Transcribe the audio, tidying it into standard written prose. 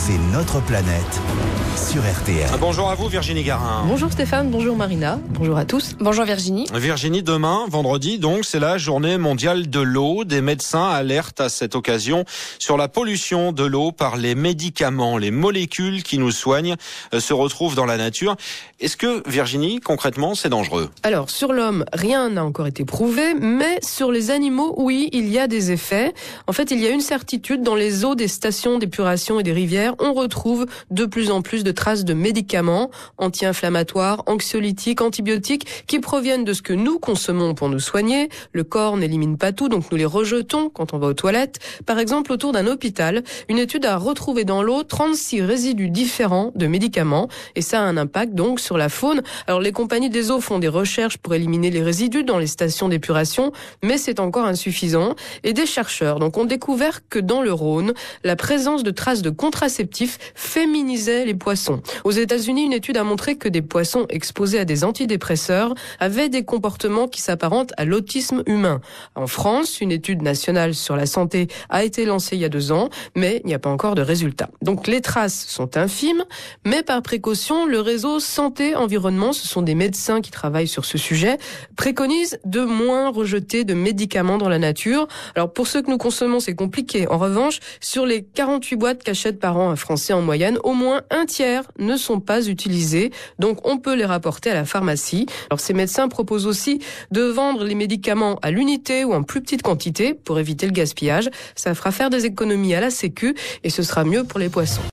C'est notre planète sur RTL. Bonjour à vous Virginie Garin. Bonjour Stéphane, bonjour Marina, bonjour à tous. Bonjour Virginie. Virginie, demain, vendredi, donc, c'est la journée mondiale de l'eau. Des médecins alertent à cette occasion sur la pollution de l'eau par les médicaments. Les molécules qui nous soignent se retrouvent dans la nature. Est-ce que, Virginie, concrètement, c'est dangereux? Alors, sur l'homme, rien n'a encore été prouvé, mais sur les animaux, oui, il y a des effets. En fait, il y a une certitude, dans les eaux des stations d'épuration et des rivières, on retrouve de plus en plus de traces de médicaments anti-inflammatoires, anxiolytiques, antibiotiques, qui proviennent de ce que nous consommons pour nous soigner. Le corps n'élimine pas tout, donc nous les rejetons quand on va aux toilettes. Par exemple, autour d'un hôpital, une étude a retrouvé dans l'eau 36 résidus différents de médicaments, et ça a un impact donc sur la faune. Alors les compagnies des eaux font des recherches pour éliminer les résidus dans les stations d'épuration, mais c'est encore insuffisant. Et des chercheurs donc ont découvert que dans le Rhône, la présence de traces de contraceptifs féminisait les poissons. Aux États-Unis, une étude a montré que des poissons exposés à des antidépresseurs avaient des comportements qui s'apparentent à l'autisme humain. En France, une étude nationale sur la santé a été lancée il y a 2 ans, mais il n'y a pas encore de résultats. Donc les traces sont infimes, mais par précaution, le réseau Santé Environnement, ce sont des médecins qui travaillent sur ce sujet, préconise de moins rejeter de médicaments dans la nature. Alors pour ceux que nous consommons, c'est compliqué. En revanche, sur les 48 boîtes qu'achètent par an un Français en moyenne, au moins un tiers ne sont pas utilisés, donc on peut les rapporter à la pharmacie. Alors ces médecins proposent aussi de vendre les médicaments à l'unité ou en plus petite quantité pour éviter le gaspillage. Ça fera faire des économies à la Sécu et ce sera mieux pour les poissons.